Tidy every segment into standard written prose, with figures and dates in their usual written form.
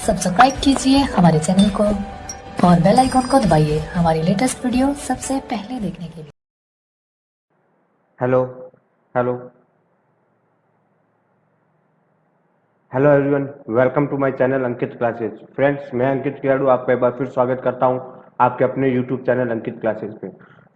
Subscribe कीजिए हमारे channel को और बेल आइकॉन को दबाइए हमारी लेटेस्ट वीडियो सबसे पहले देखने के लिए। Hello hello hello everyone, welcome to my channel Ankit classes. Friends, मैं अंकित खिलाड़ू आपका एक बार फिर स्वागत करता हूं आपके अपने यूट्यूब चैनल अंकित क्लासेस पे।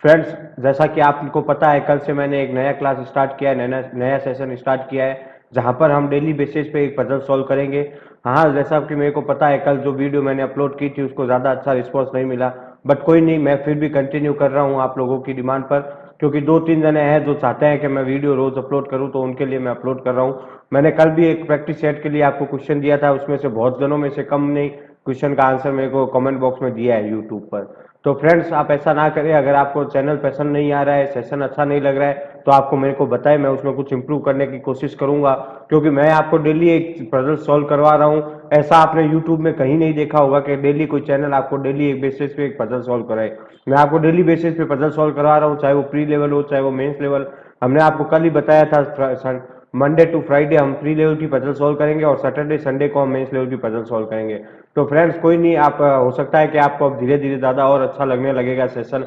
फ्रेंड्स, जैसा कि आपको पता है, कल से मैंने एक नया क्लास स्टार्ट किया है, नया सेशन स्टार्ट किया है, जहां पर हम डेली बेसिस पे एक पजल सॉल्व करेंगे। हाँ, जैसा कि मेरे को पता है, कल जो वीडियो मैंने अपलोड की थी उसको ज़्यादा अच्छा रिस्पॉन्स नहीं मिला, बट कोई नहीं, मैं फिर भी कंटिन्यू कर रहा हूँ आप लोगों की डिमांड पर, क्योंकि 2-3 जने हैं जो चाहते हैं कि मैं वीडियो रोज अपलोड करूं, तो उनके लिए मैं अपलोड कर रहा हूं। मैंने कल भी एक प्रैक्टिस सेट के लिए आपको क्वेश्चन दिया था, उसमें से बहुत जनों में से कम ने क्वेश्चन का आंसर मेरे को कमेंट बॉक्स में दिया है यूट्यूब पर। तो फ्रेंड्स, आप ऐसा ना करें, अगर आपको चैनल पसंद नहीं आ रहा है, सेशन अच्छा नहीं लग रहा है, तो आपको मेरे को बताएं, मैं उसमें कुछ इंप्रूव करने की कोशिश करूंगा, क्योंकि मैं आपको डेली एक पजल सॉल्व करवा रहा हूँ। ऐसा आपने यूट्यूब में कहीं नहीं देखा होगा कि डेली कोई चैनल आपको डेली एक बेसिस पे एक पजल सॉल्व कराए। मैं आपको डेली बेसिस पे पजल सॉल्व करवा रहा हूँ, चाहे वो प्री लेवल हो चाहे वो मेंस लेवल। हमने आपको कल ही बताया था, मंडे टू फ्राइडे हम प्री लेवल की पजल सॉल्व करेंगे और सैटरडे संडे को हम मेंस लेवल की पजल सॉल्व करेंगे। तो फ्रेंड्स, कोई नहीं, आप हो सकता है कि आपको अब धीरे धीरे ज़्यादा और अच्छा लगने लगेगा सेशन।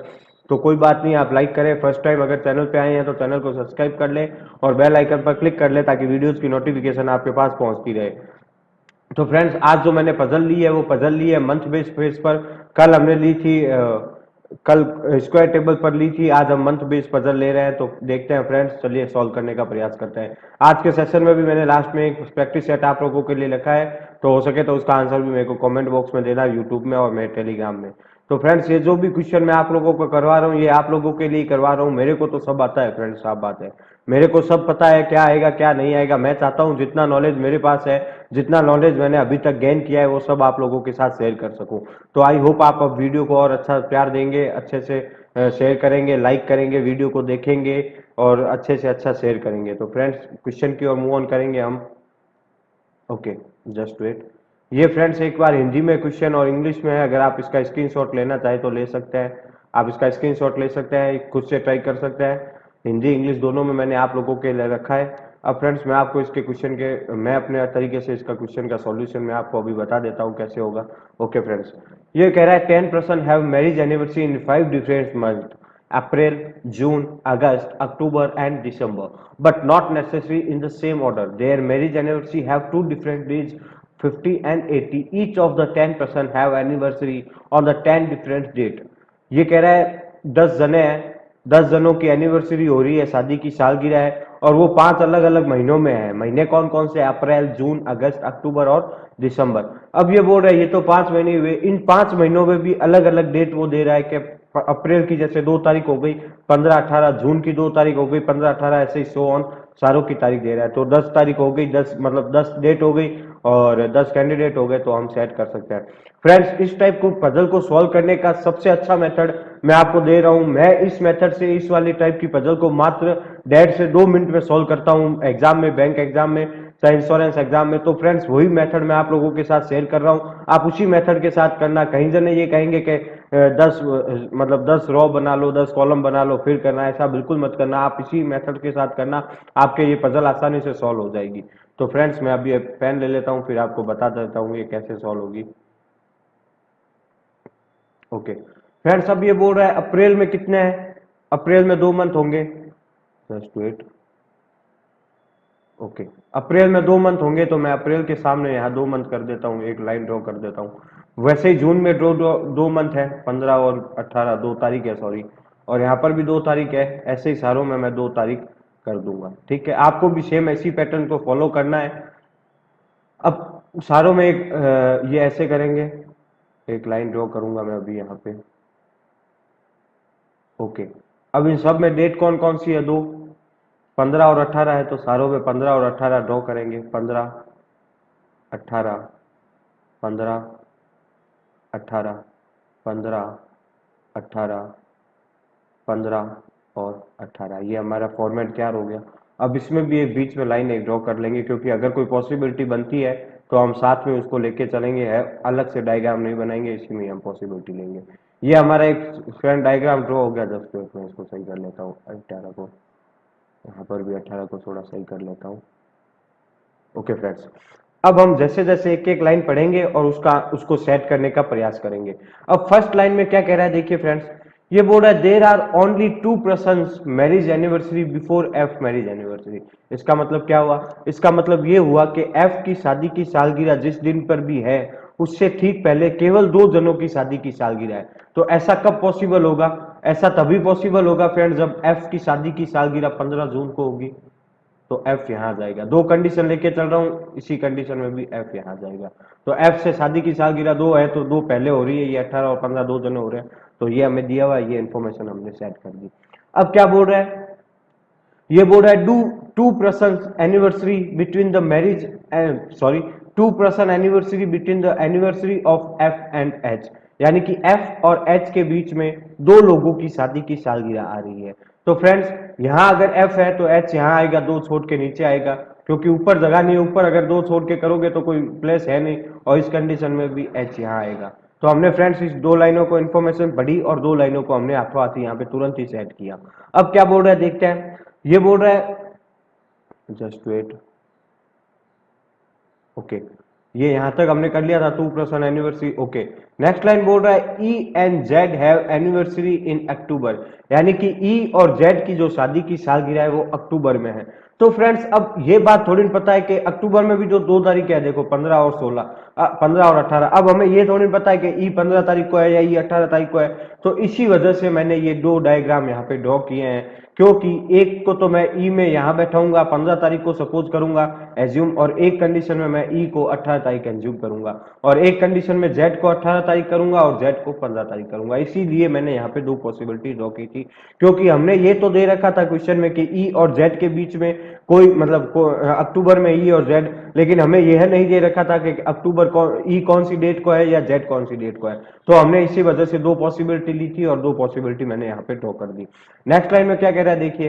तो कोई बात नहीं, आप लाइक करें, फर्स्ट टाइम अगर चैनल पे आए हैं तो चैनल को सब्सक्राइब कर लें और बेल आइकन पर क्लिक कर लें, ताकि वीडियोज़ की नोटिफिकेशन आपके पास पहुंचती रहे। तो फ्रेंड्स, आज जो मैंने पजल ली है वो पजल ली है मंथ बेस बेस पर। कल हमने ली थी कल स्क्वायर टेबल पर ली थी, आज हम मंथ बेस पजल ले रहे हैं। तो देखते हैं फ्रेंड्स, चलिए सॉल्व करने का प्रयास करते हैं। आज के सेशन में भी मैंने लास्ट में एक प्रैक्टिस सेट आप लोगों के लिए लिखा है, तो हो सके तो उसका आंसर भी मेरे को कमेंट बॉक्स में देना, यूट्यूब में और मेरे टेलीग्राम में। तो फ्रेंड्स, ये जो भी क्वेश्चन मैं आप लोगों को करवा रहा हूँ, ये आप लोगों के लिए करवा रहा हूँ। मेरे को तो सब आता है फ्रेंड्स, साफ बात है, मेरे को सब पता है क्या आएगा क्या नहीं आएगा। मैं चाहता हूँ जितना नॉलेज मेरे पास है, जितना नॉलेज मैंने अभी तक गेन किया है, वो सब आप लोगों के साथ शेयर कर सकूं। तो आई होप आप अब वीडियो को और अच्छा प्यार देंगे, अच्छे से शेयर करेंगे, लाइक करेंगे, वीडियो को देखेंगे और अच्छे से अच्छा शेयर करेंगे। तो फ्रेंड्स, क्वेश्चन की ओर मूव ऑन करेंगे हम। Okay, just wait. ये फ्रेंड्स एक बार हिंदी में क्वेश्चन और इंग्लिश में है, अगर आप इसका स्क्रीनशॉट लेना चाहे तो ले सकते हैं। आप इसका स्क्रीनशॉट ले सकते हैं, खुद से ट्राई कर सकते हैं। हिंदी इंग्लिश दोनों में मैंने आप लोगों के लिए रखा है। अब फ्रेंड्स, मैं आपको इसके क्वेश्चन के, मैं अपने तरीके से इसका क्वेश्चन का सॉल्यूशन मैं आपको अभी बता देता हूँ कैसे होगा। ओके फ्रेंड्स, ये कह रहा है 10% have marriage anniversary in 5 different month, April, June, August, October and December, but not necessary in the same order. Their marriage anniversary have two different days, 50 and 80. Each of the 10% have anniversary on the 10 different date. ये कह रहा है 10 जने हैं, 10 जनों की anniversary हो रही है, शादी की सालगिरह है, और वो 5 अलग अलग महीनों में है। महीने कौन कौन से? अप्रैल, जून, अगस्त, अक्टूबर और दिसंबर। अब ये बोल रहा है ये तो 5 महीने हुए, इन 5 महीनों में भी अलग अलग डेट वो दे रहा है कि अप्रैल की जैसे 2 तारीख हो गई, 15-18, जून की 2 तारीख हो गई, 15-18, ऐसे ही सो ऑन सारों की तारीख दे रहा है। तो 10 तारीख हो गई, 10 मतलब 10 डेट हो गई और 10 कैंडिडेट हो गए, तो हम सेट कर सकते हैं। फ्रेंड्स, इस टाइप को पजल को सॉल्व करने का सबसे अच्छा मेथड मैं आपको दे रहा हूं। मैं इस मेथड से इस वाली टाइप की पजल को मात्र 1.5 से 2 मिनट में सॉल्व करता हूं, एग्जाम में, बैंक एग्जाम में, चाहे इंश्योरेंस एग्जाम में। तो फ्रेंड्स, वही मेथड मैं आप लोगों के साथ शेयर कर रहा हूं, आप उसी मेथड के साथ करना। कहीं जने ये कहेंगे कि 10 मतलब 10 रो बना लो, 10 कॉलम बना लो फिर करना, ऐसा बिल्कुल मत करना। आप इसी मेथड के साथ करना, आपके ये पजल आसानी से सॉल्व हो जाएगी। तो फ्रेंड्स, मैं अभी पेन ले लेता हूं, फिर आपको बता देता हूं ये कैसे सॉल्व होगी। ओके फ्रेंड्स, अब ये बोल रहा है अप्रैल में कितने हैं? अप्रैल में 2 मंथ होंगे। Just wait. ओके, अप्रैल में 2 मंथ होंगे, तो मैं अप्रैल के सामने यहाँ 2 मंथ कर देता हूँ, एक लाइन ड्रॉ कर देता हूँ। वैसे ही जून में दो मंथ है, 15 और 18, 2 तारीख है, सॉरी, और यहाँ पर भी 2 तारीख है। ऐसे ही सारों में मैं 2 तारीख कर दूंगा। ठीक है, आपको भी सेम ऐसी पैटर्न को फॉलो करना है। अब सारों में एक ये ऐसे करेंगे, एक लाइन ड्रॉ करूंगा मैं अभी यहाँ पे। ओके, अब इन सब में डेट कौन कौन सी है? 2, 15 और 18 है, तो सारों में 15 और 18 ड्रॉ करेंगे। 15, 18, 15, 18, 15, 18, 15 और 18, ये हमारा फॉर्मेट तैयार हो गया। अब इसमें भी एक बीच में लाइन एक ड्रॉ कर लेंगे, क्योंकि अगर कोई पॉसिबिलिटी बनती है तो हम साथ में उसको लेके चलेंगे, है अलग से डायग्राम नहीं बनाएंगे, इसी में हम पॉसिबिलिटी लेंगे। ये हमारा एक फ्रेंड डायग्राम ड्रॉ हो गया। जस्ट मैं इसको सही कर लेता हूँ, 18 को, यहाँ पर भी 18 को थोड़ा सही कर लेता हूँ। ओके फ्रेंड्स, अब हम जैसे जैसे एक एक लाइन पढ़ेंगे और उसको सेट करने का प्रयास करेंगे। अब फर्स्ट लाइन में क्या कह रहा है देखिए फ्रेंड्स, ये बोल रहा है there are only 2 persons marriage anniversary before F marriage anniversary. इसका मतलब क्या हुआ? इसका मतलब ये हुआ कि एफ की शादी की सालगिरह जिस दिन पर भी है उससे ठीक पहले केवल 2 जनों की शादी की सालगिरह है। तो ऐसा कब पॉसिबल होगा? ऐसा तभी पॉसिबल होगा फ्रेंड्स जब एफ की शादी की सालगिरह 15 जून को होगी। तो एफ यहां आ जाएगा। 2 कंडीशन लेके चल रहा हूं, इसी कंडीशन में भी एफ यहां आ जाएगा। तो एफ से शादी की सालगिरह 2 है तो 2 पहले हो रही है, ये 18 और 15 2 जने हो रहे हैं। तो ये हमें दिया हुआ है, ये इन्फॉर्मेशन हमने सेट कर दी। अब क्या बोल रहा है? ये बोल रहा है do 2 person anniversary between the marriage sorry 2 person anniversary between the anniversary of F and H. यानी कि एफ और एच के बीच में 2 लोगों की शादी की सालगिरह आ रही है। तो फ्रेंड्स यहां अगर एफ है तो एच यहां आएगा, 2 छोड़ के नीचे आएगा, क्योंकि ऊपर जगह नहीं है। ऊपर अगर 2 छोड़ के करोगे तो कोई प्लेस है नहीं, और इस कंडीशन में भी एच यहां आएगा। तो हमने फ्रेंड्स इस 2 लाइनों को इन्फॉर्मेशन पढ़ी और 2 लाइनों को हमने हाथों हाथ यहाँ पे तुरंत ही सेट किया। अब क्या बोल रहा है देखते हैं। ये बोल रहा है जस्ट वेट, ओके, ये यहां तक हमने कर लिया था 2 person anniversary. Okay, next line बोल रहा है E and Z have anniversary in October. यानी कि ई और जेड की जो शादी की सालगिरह है वो अक्टूबर में है। तो फ्रेंड्स अब ये बात थोड़ी पता है कि अक्टूबर में भी जो 2 तारीख है, देखो 15 और 16, 15 और 18। अब हमें ये थोड़ी पता है कि ई 15 तारीख को है या ई 18 तारीख को है। तो इसी वजह से मैंने ये 2 डायग्राम यहाँ पे ड्रॉ किए हैं, क्योंकि एक को तो मैं ई में यहां बैठाऊंगा 15 तारीख को सपोज करूंगा एज्यूम, और एक कंडीशन में मैं ई को 18 तारीख एज्यूम करूंगा, और एक कंडीशन में जेड को 18 तारीख करूंगा और जेड को 15 तारीख करूंगा। इसीलिए मैंने यहाँ पे 2 पॉसिबिलिटी ड्रॉ की थी, क्योंकि हमने ये तो दे रखा था क्वेश्चन में कि ई और जेड के बीच में कोई मतलब अक्टूबर में ई और जेड, लेकिन हमें यह नहीं दे रखा था कि अक्टूबर ई कौन सी डेट को है या जेड कौन सी डेट को है। तो हमने इसी वजह से 2 पॉसिबिलिटी ली थी और 2 पॉसिबिलिटी मैंने यहाँ पे ड्रॉ कर दी। नेक्स्ट लाइन में क्या कह रहा है देखिए,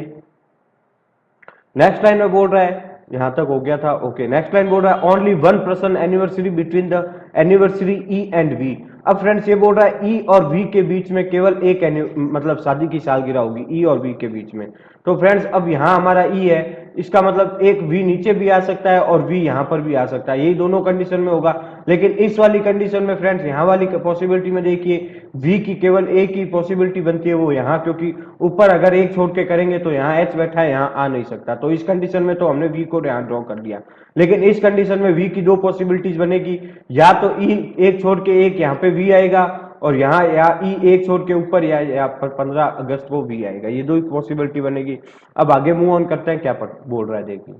नेक्स्ट लाइन में बोल रहा है, यहां तक हो गया था। ओके, नेक्स्ट लाइन बोल रहा है only 1 person anniversary between the anniversary E and V. अब फ्रेंड्स ये बोल रहा है ई और वी के बीच में केवल एक मतलब शादी की सालगिरह होगी ई और वी के बीच में। तो फ्रेंड्स अब यहां हमारा ई है, इसका मतलब एक वी नीचे भी आ सकता है और वी यहां पर भी आ सकता है, यही दोनों कंडीशन में होगा। लेकिन इस वाली कंडीशन में फ्रेंड्स यहां वाली पॉसिबिलिटी में देखिए वी की केवल एक ही पॉसिबिलिटी बनती है, वो यहां, क्योंकि ऊपर अगर एक छोड़ के करेंगे तो यहाँ एच बैठा है, यहाँ आ नहीं सकता। तो इस कंडीशन में तो हमने वी को यहाँ ड्रॉ कर दिया। लेकिन इस कंडीशन में वी की 2 पॉसिबिलिटीज बनेगी, या तो ई एक छोड़ के एक यहाँ पे वी आएगा, और यहाँ या ई एक छोड़ के ऊपर या पर 15 अगस्त को वी आएगा। ये 2 पॉसिबिलिटी बनेगी। अब आगे मूव ऑन करते हैं, क्या बोल रहा है देखिए,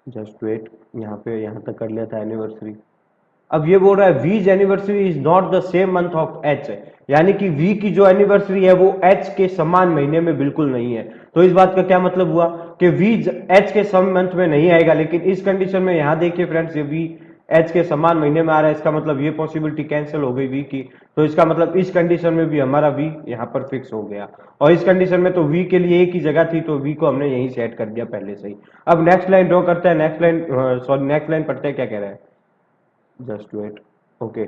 जस्ट वेट, यहाँ तक कर लिया था एनिवर्सरी। अब ये बोल रहा है वीज anniversary is not the same month of H. यानी कि वी की जो एनिवर्सरी है वो एच के समान महीने में बिल्कुल नहीं है। तो इस बात का क्या मतलब हुआ कि वीज एच के सम मंथ में नहीं आएगा, लेकिन इस कंडीशन में यहां देखिए फ्रेंड्स ये वी एच के समान महीने में आ रहा है। इसका मतलब ये पॉसिबिलिटी कैंसिल हो गई वी की। तो इसका मतलब इस कंडीशन में भी हमारा वी यहाँ पर फिक्स हो गया, और इस कंडीशन में तो वी के लिए एक ही जगह थी, तो वी को हमने यहीं सेट कर दिया पहले से ही। अब नेक्स्ट लाइन ड्रॉ करते हैं, नेक्स्ट लाइन पढ़ते हैं क्या कह रहा है, just wait, okay,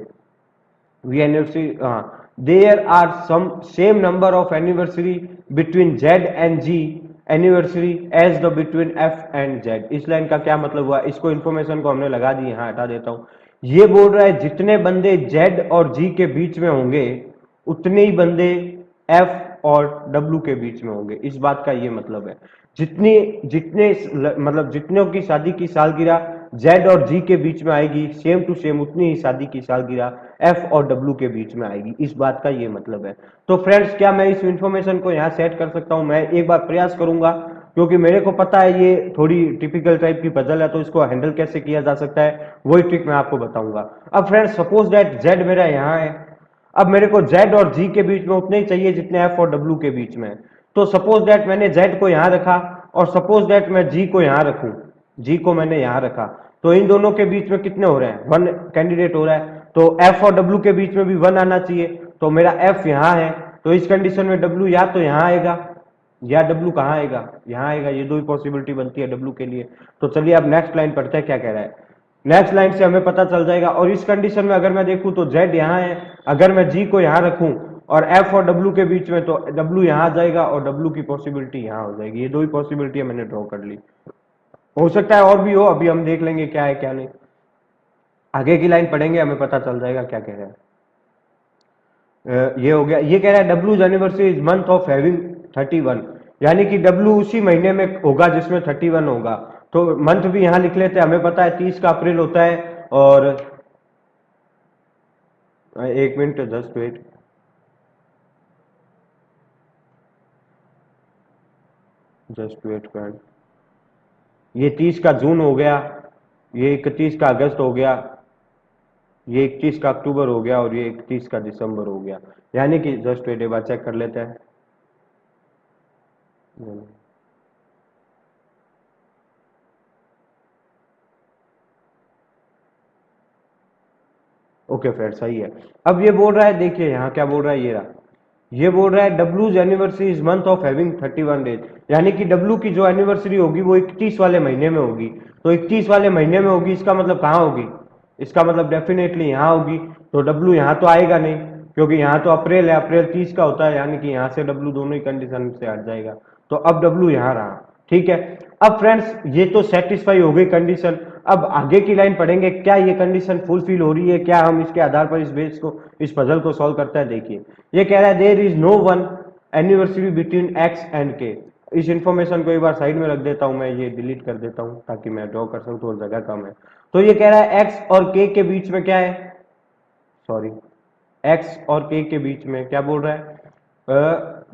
we anniversary, there are some same number of anniversary between z and g anniversary as the between f and z। इस लाइन का क्या मतलब हुआ, इसको इन्फॉर्मेशन को हमने लगा दी, यहाँ हटा देता हूं। ये बोल रहा है जितने बंदे z और g के बीच में होंगे उतने ही बंदे f और w के बीच में होंगे। इस बात का ये मतलब है जितने जितने मतलब जितनों की शादी की सालगिरह Z और G के बीच में आएगी सेम टू सेम उतनी ही शादी की सालगिरह F और W के बीच में आएगी। इस बात का ये मतलब है। तो फ्रेंड्स क्या मैं इस इंफॉर्मेशन को यहाँ सेट कर सकता हूँ? मैं एक बार प्रयास करूंगा, क्योंकि मेरे को पता है ये थोड़ी टिपिकल टाइप की पजल है, तो इसको हैंडल कैसे किया जा सकता है वही ट्रिक मैं आपको बताऊंगा। अब फ्रेंड्स सपोज दैट Z मेरा यहाँ है, अब मेरे को Z और G के बीच में उतने ही चाहिए जितने F और W के बीच में। तो सपोज दैट मैंने Z को यहाँ रखा और सपोज दैट मैं G को यहाँ रखूं, G को मैंने यहाँ रखा, तो इन दोनों के बीच में कितने हो रहे हैं, 1 कैंडिडेट हो रहा है। तो F और W के बीच में भी 1 आना चाहिए, तो मेरा F यहाँ है, तो इस कंडीशन में W या तो यहाँ आएगा या W कहाँ आएगा, यहाँ आएगा। ये 2 ही पॉसिबिलिटी बनती है W के लिए। तो चलिए अब नेक्स्ट लाइन पढ़ते हैं क्या कह रहा है। नेक्स्ट लाइन से हमें पता चल जाएगा, और इस कंडीशन में अगर मैं देखूं तो Z यहाँ है, अगर मैं G को यहाँ रखूं और F और W के बीच में, तो W यहाँ आ जाएगा और W की पॉसिबिलिटी यहाँ हो जाएगी। ये 2 ही पॉसिबिलिटी मैंने ड्रॉ कर ली। हो सकता है और भी हो, अभी हम देख लेंगे क्या है क्या नहीं, आगे की लाइन पढ़ेंगे हमें पता चल जाएगा क्या कह रहा है। ये हो गया। ये कह रहा है डब्ल्यूज anniversary is month of having 31, यानी कि डब्ल्यू उसी महीने में होगा जिसमें 31 होगा। तो मंथ भी यहाँ लिख लेते हैं, हमें पता है 30 का अप्रैल होता है। और एक minute, just wait, just wait friend. ये 30 का जून हो गया, ये 31 का अगस्त हो गया, ये 31 का अक्टूबर हो गया, और ये 31 का दिसंबर हो गया। यानी कि जस्ट वेट, एक बार चेक कर लेते हैं। ओके फ्रेंड, सही है। अब ये बोल रहा है, देखिए यहाँ क्या बोल रहा है, ये रहा। ये बोल रहा है डब्ल्यूज anniversary is month of having 31 days, यानी कि डब्ल्यू की जो एनिवर्सरी होगी वो 31 वाले महीने में होगी। तो 31 वाले महीने में होगी, इसका मतलब कहाँ होगी, इसका मतलब डेफिनेटली यहाँ होगी। तो डब्ल्यू यहाँ तो आएगा नहीं, क्योंकि यहाँ तो अप्रैल है, अप्रैल 30 का होता है, यानी कि यहाँ से डब्ल्यू दोनों ही कंडीशन से हट जाएगा। तो अब डब्ल्यू यहाँ रहा, ठीक है। अब फ्रेंड्स ये तो सेटिस्फाई हो गई कंडीशन। अब आगे की लाइन पढ़ेंगे, क्या ये कंडीशन फुलफिल हो रही है, क्या हम इसके आधार पर इस बेस को, इस पजल को सॉल्व करता है। देखिए ये कह रहा है there is no one anniversary between X and K. इस इंफॉर्मेशन को एक बार साइड में रख देता हूं, मैं ये डिलीट कर देता हूं ताकि मैं ड्रॉ कर सकूं, थोड़ी जगह कम है। तो ये कह रहा है एक्स और के के बीच में क्या है, सॉरी, एक्स और के बीच में क्या बोल रहा है,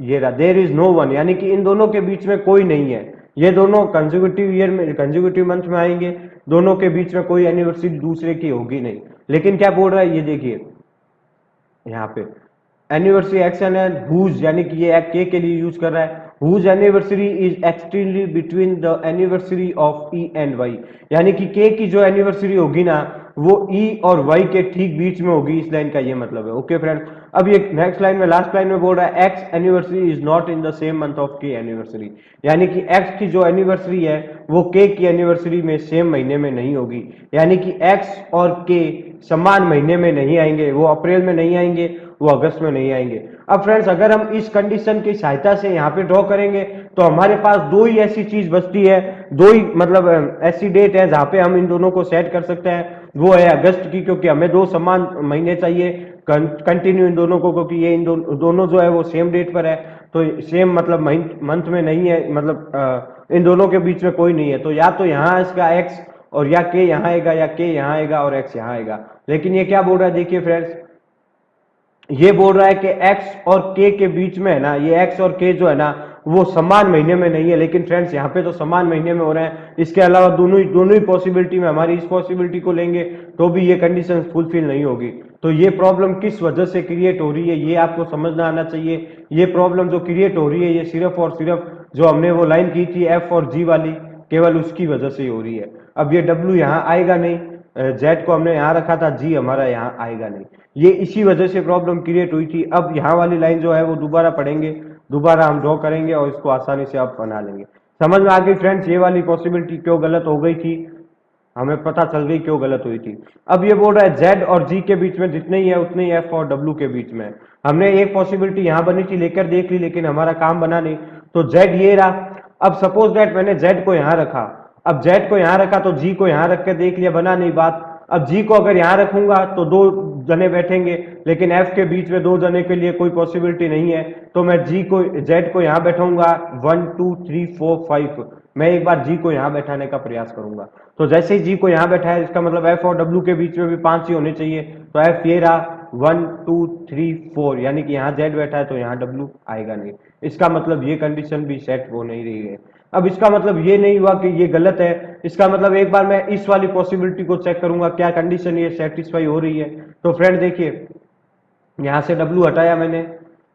ये रहा देयर इज नो वन, यानी कि इन दोनों के बीच में कोई नहीं है। ये दोनों कंसेक्यूटिव ईयर में, कंसेक्यूटिव मंथ में आएंगे, दोनों के बीच में कोई एनिवर्सरी दूसरे की होगी नहीं। लेकिन क्या बोल रहा है, ये देखिए यहाँ पे एनिवर्सरी एक्शन है हुज, यानी कि ये के लिए यूज कर रहा है। Whose anniversary is extremely between the anniversary of E and Y, यानी कि के की जो एनिवर्सरी होगी ना वो ई और वाई के ठीक बीच में होगी। इस लाइन का ये मतलब है। ओके फ्रेंड, अब ये नेक्स्ट लाइन में, लास्ट लाइन में बोल रहा है x anniversary is not in the same month of के एनिवर्सरी, यानी कि एक्स की जो एनिवर्सरी है वो के की एनिवर्सरी में सेम महीने में नहीं होगी, यानी कि एक्स और के समान महीने में नहीं आएंगे, वो अप्रैल में नहीं आएंगे, वो अगस्त में नहीं आएंगे। अब फ्रेंड्स अगर हम इस कंडीशन की सहायता से यहाँ पे ड्रॉ करेंगे तो हमारे पास दो ही ऐसी चीज बचती है, दो ही मतलब ऐसी डेट है जहां पे हम इन दोनों को सेट कर सकते हैं। वो है अगस्त की, क्योंकि हमें दो समान महीने चाहिए कंटिन्यू इन दोनों को, क्योंकि ये इन दोनों जो है वो सेम डेट पर है। तो सेम मतलब मंथ में नहीं है, मतलब इन दोनों के बीच में कोई नहीं है। तो या तो यहाँ इसका एक्स और या के यहाँ आएगा, या के यहाँ आएगा और एक्स यहाँ आएगा। लेकिन ये क्या बोल रहा है, देखिए फ्रेंड्स, ये बोल रहा है कि x और k के बीच में है ना, ये x और k जो है ना वो समान महीने में नहीं है। लेकिन फ्रेंड्स यहाँ पे तो समान महीने में हो रहे हैं। इसके अलावा दोनों ही पॉसिबिलिटी में हमारी इस पॉसिबिलिटी को लेंगे तो भी ये कंडीशन फुलफिल नहीं होगी। तो ये प्रॉब्लम किस वजह से क्रिएट हो रही है ये आपको समझना आना चाहिए। ये प्रॉब्लम जो क्रिएट हो रही है ये सिर्फ और सिर्फ जो हमने वो लाइन की थी एफ और जी वाली, केवल उसकी वजह से हो रही है। अब ये डब्ल्यू यहाँ आएगा नहीं, जेड को हमने यहाँ रखा था, जी हमारा यहाँ आएगा नहीं, ये इसी वजह से प्रॉब्लम क्रिएट हुई थी। अब यहाँ वाली लाइन जो है वो दोबारा पढ़ेंगे, दोबारा हम ड्रॉ करेंगे और इसको आसानी से आप बना लेंगे। समझ में आ गई फ्रेंड्स ये वाली पॉसिबिलिटी क्यों गलत हो गई थी, हमें पता चल गई क्यों गलत हुई थी। अब ये बोल रहा है जेड और जी के बीच में जितने ही है उतने ही एफ और डब्ल्यू के बीच में। हमने एक पॉसिबिलिटी यहाँ बनी थी लेकर देख ली, लेकिन हमारा काम बना नहीं। तो जेड ये रहा। अब सपोज दैट मैंने जेड को यहाँ रखा, अब जेड को यहाँ रखा तो जी को यहाँ रख कर देख लिया, बना नहीं बात। अब जी को अगर यहाँ रखूंगा तो दो जने बैठेंगे, लेकिन एफ के बीच में दो जने के लिए कोई पॉसिबिलिटी नहीं है। तो मैं जी को, जेड को यहाँ बैठाऊंगा 1 2 3 4 5, मैं एक बार जी को यहाँ बैठाने का प्रयास करूंगा। तो जैसे ही जी को यहाँ बैठाया इसका मतलब एफ और डब्ल्यू के बीच में भी 5 ही होने चाहिए। तो एफ ये रहा 1 2 3 4, यानी कि यहाँ जेड बैठा है तो यहाँ डब्ल्यू आएगा नहीं। इसका मतलब ये कंडीशन भी सेट हो नहीं रही है। अब इसका मतलब ये नहीं हुआ कि ये गलत है, इसका मतलब एक बार मैं इस वाली पॉसिबिलिटी को चेक करूंगा क्या कंडीशन ये सेटिस्फाई हो रही है। तो फ्रेंड देखिए यहाँ से डब्ल्यू हटाया मैंने,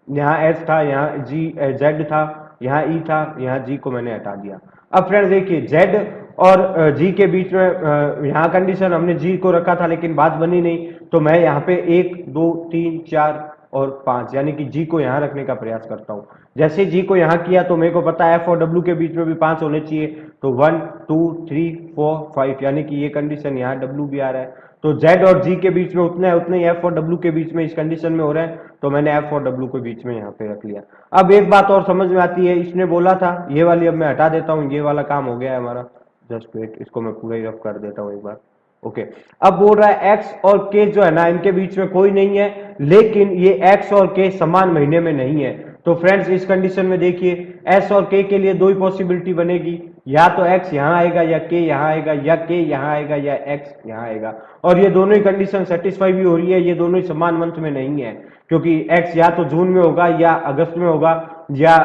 यहाँ एस था, यहाँ जी जेड था, यहाँ ई था, यहाँ जी को मैंने हटा दिया। अब फ्रेंड देखिए जेड और जी के बीच में यहाँ कंडीशन हमने जी को रखा था लेकिन बात बनी नहीं। तो मैं यहाँ पे 1 2 3 4 और 5 यानी कि जी को यहाँ रखने का प्रयास करता हूँ। जैसे जी को यहाँ किया तो मेरे को पता है एफ और डब्ल्यू के बीच में भी 5 होने चाहिए। तो 1 2 3 4 5, यानी कि ये कंडीशन यहाँ डब्ल्यू भी आ रहा है। तो जेड और जी के बीच में उतना है, उतने ही एफ और डब्ल्यू के बीच में इस कंडीशन में हो रहा है। तो मैंने एफ और डब्ल्यू के बीच में यहाँ पे रख लिया। अब एक बात और समझ में आती है, इसने बोला था ये वाली, अब मैं हटा देता हूँ, ये वाला काम हो गया है हमारा। जस्ट वेट, इसको मैं पूरा ही रफ कर देता हूँ एक बार। ओके, अब बोल रहा है एक्स और के जो है ना, इनके बीच में कोई नहीं है, लेकिन ये एक्स और के समान महीने में नहीं है। तो फ्रेंड्स इस कंडीशन में देखिए, एस और के लिए दो ही पॉसिबिलिटी बनेगी, या तो एक्स यहां आएगा या के यहां आएगा, या के यहां आएगा या एक्स यहां आएगा। और ये दोनों ही कंडीशन सेटिस्फाई भी हो रही है, ये दोनों ही समान मंथ में नहीं है, क्योंकि एक्स या तो जून में होगा या अगस्त में होगा, या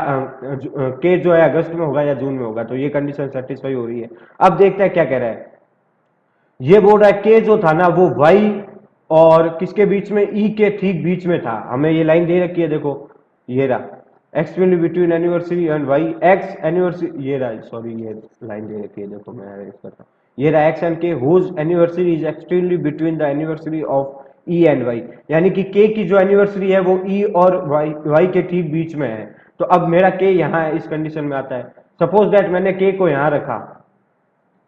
के जो है अगस्त में होगा या जून में होगा। तो ये कंडीशन सेटिस्फाई हो रही है। अब देखते हैं क्या कह रहा है। ये बोल रहा है के जो था ना वो वाई और किसके बीच में, ई के ठीक बीच में था। हमें ये लाइन दे रखी है, देखो ये रहा, X will between anniversary and Y, X anniversary, ये रहा, सॉरी ये लाइन दे रखी है, देखो मैं erase करता हूं, ये रहा X and K whose anniversary is extremely between the anniversary of E and Y, यानी कि के की जो एनिवर्सरी है वो ई और वाई के ठीक बीच में है। तो अब मेरा के यहाँ है, इस कंडीशन में आता है। सपोज दैट मैंने के को यहाँ रखा,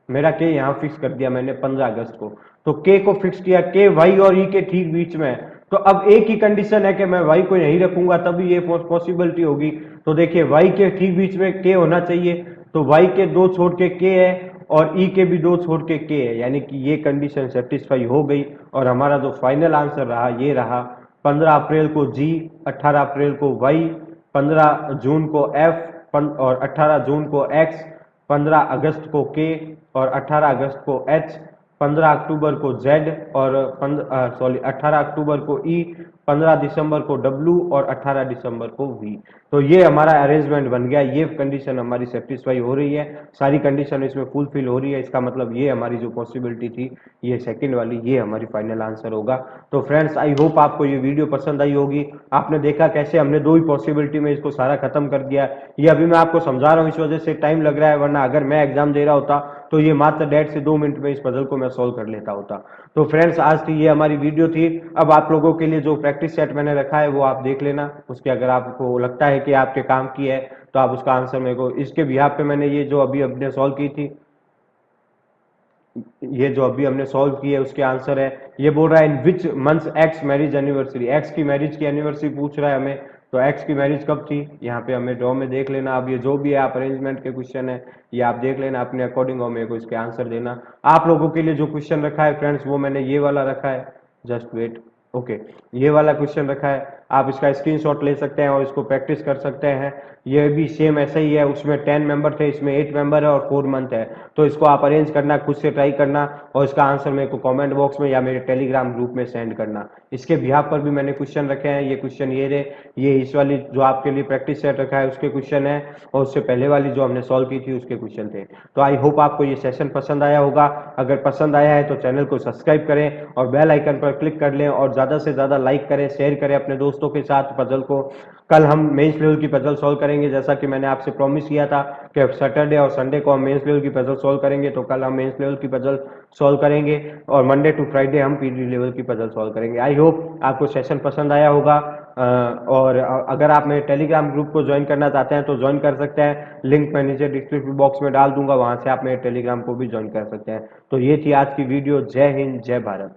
मेरा के यहां फिक्स कर दिया मैंने 15 अगस्त को, तो के को फिक्स किया, के वाई और ई के ठीक बीच में है। तो अब एक ही कंडीशन है कि मैं वाई को यहीं रखूंगा तभी ये पॉसिबिलिटी होगी। तो देखिए वाई के ठीक बीच में के होना चाहिए, तो वाई के दो छोड़ के के है और ई के भी दो छोड़ के के है, यानी कि ये कंडीशन सेटिस्फाई हो गई। और हमारा जो फाइनल आंसर रहा ये रहा, 15 अप्रैल को जी, 18 अप्रैल को वाई, 15 जून को एफ और 18 जून को एक्स, 15 अगस्त को के और 18 अगस्त को एच, 15 अक्टूबर को जेड और 18 अक्टूबर को ई, 15 दिसंबर को डब्ल्यू और 18 दिसंबर को वी। तो ये हमारा अरेंजमेंट बन गया। ये कंडीशन हमारी सेटिस्फाई हो रही है, सारी कंडीशन इसमें फुलफिल हो रही है। इसका मतलब ये हमारी जो पॉसिबिलिटी थी, ये सेकंड वाली, ये हमारी फाइनल आंसर होगा। तो फ्रेंड्स आई होप आपको ये वीडियो पसंद आई होगी। आपने देखा कैसे हमने दो ही पॉसिबिलिटी में इसको सारा खत्म कर दिया। ये अभी मैं आपको समझा रहा हूँ, इस वजह से टाइम लग रहा है, वरना अगर मैं एग्जाम दे रहा होता तो ये मात्र 1.5 से 2 मिनट में इस पजल को मैं सॉल्व कर लेता होता। तो फ्रेंड्स आज की ये हमारी वीडियो थी। अब आप लोगों के लिए जो प्रैक्टिस सेट मैंने रखा है वो आप देख लेना, उसके अगर आपको लगता है कि आपके काम की है तो आप उसका आंसर मेरे को, इसके बिहाफ पे मैंने ये जो अभी हमने सॉल्व की थी, ये जो अभी हमने सॉल्व की है उसके आंसर है। ये बोल रहा है in which months X marriage anniversary, X की मैरिज की एनिवर्सरी पूछ रहा है हमें। तो एक्स की मैरिज कब थी, यहाँ पे हमें ड्रॉ में देख लेना। अब ये जो भी है आप अरेंजमेंट के क्वेश्चन है ये आप देख लेना अपने अकॉर्डिंग और मेरे को इसके आंसर देना। आप लोगों के लिए जो क्वेश्चन रखा है फ्रेंड्स वो मैंने ये वाला रखा है, जस्ट वेट, ओके, ये वाला क्वेश्चन रखा है। आप इसका स्क्रीनशॉट ले सकते हैं और इसको प्रैक्टिस कर सकते हैं। ये भी सेम ऐसा ही है, उसमें 10 मेंबर थे, इसमें 8 मेंबर है और 4 मंथ है। तो इसको आप अरेंज करना, खुद से ट्राई करना और इसका आंसर मेरे को कमेंट बॉक्स में या मेरे टेलीग्राम ग्रुप में सेंड करना। इसके बिहाफ पर भी मैंने क्वेश्चन रखे हैं। ये क्वेश्चन ये रहे, ये इस वाली जो आपके लिए प्रैक्टिस सेट रखा है उसके क्वेश्चन है, और उससे पहले वाली जो हमने सॉल्व की थी उसके क्वेश्चन थे। तो आई होप आपको ये सेशन पसंद आया होगा। अगर पसंद आया है तो चैनल को सब्सक्राइब करें और बेल आइकन पर क्लिक कर लें और ज्यादा से ज्यादा लाइक करें, शेयर करें अपने दोस्तों के साथ पजल को। कल हम मेंस लेवल की पजल सॉल्व करेंगे, जैसा कि मैंने आपसे प्रॉमिस किया था कि सैटरडे और संडे को हम मेंस लेवल की पजल सॉल्व करेंगे। तो कल हम मेंस लेवल की पजल सॉल्व करेंगे और मंडे टू फ्राइडे हम पीडी लेवल की पजल सॉल्व करेंगे। आई होप आपको सेशन पसंद आया होगा। और अगर आप मेरे टेलीग्राम ग्रुप को ज्वाइन करना चाहते हैं तो ज्वाइन कर सकते हैं, लिंक मैं नीचे डिस्क्रिप्शन बॉक्स में डाल दूंगा, वहां से आप मेरे टेलीग्राम को भी ज्वाइन कर सकते हैं। तो ये थी आज की वीडियो। जय हिंद, जय भारत।